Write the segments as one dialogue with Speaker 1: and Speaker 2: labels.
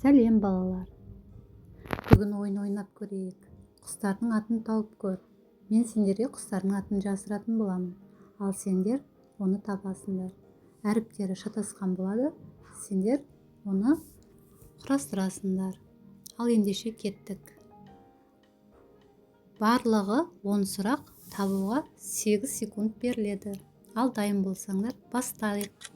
Speaker 1: Сәлем балалар. Бүгін ойын ойнап көрейік. Құстардың атын тауып көр. Мен сендерге құстардың атын жасыратын боламын. Ал сендер оны табасыңдар. Әріптері шатасқан болады. Сендер оны құрастырасыңдар. Ал ендеше кеттік. Барлығы 10 сұрақ, табуға 8 секунд беріледі. Ал дайын болсаңдар, бастайық.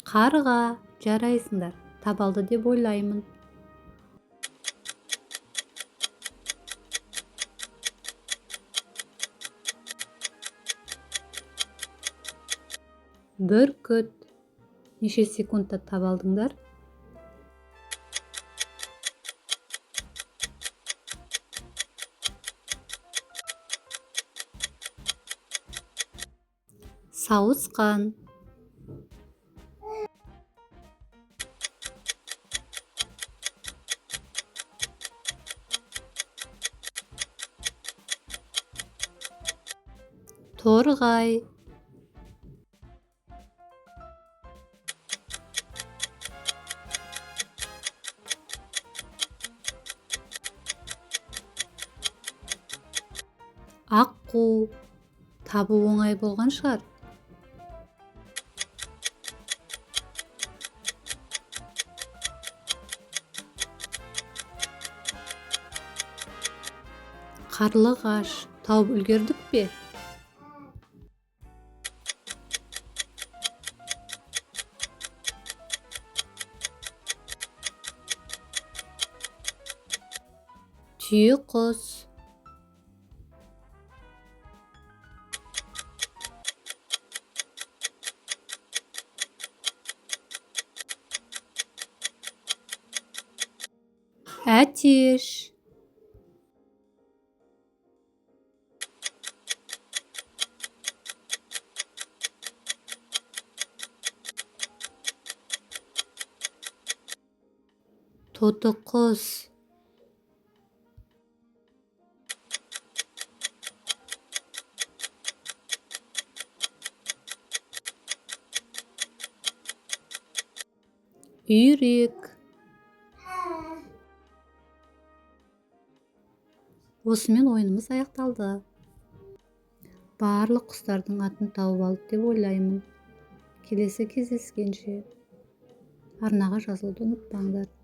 Speaker 1: Қарға, жарайсыңдар, табалды деп ойлаймын. Бүркіт, неше секундта табалдыңдар? Сауысқан, торғай, аққу, табу оңай болған шығар. Қарлығаш, тауып үлгердік пе? Түйеқұс, әтеш, тотықұс, үйрек. Осымен ойынымыз аяқталды. Барлық құстардың атын тауып алды деп ойлаймын. Келесі кездескенше арнаға жазылуды ұмытпаңдар.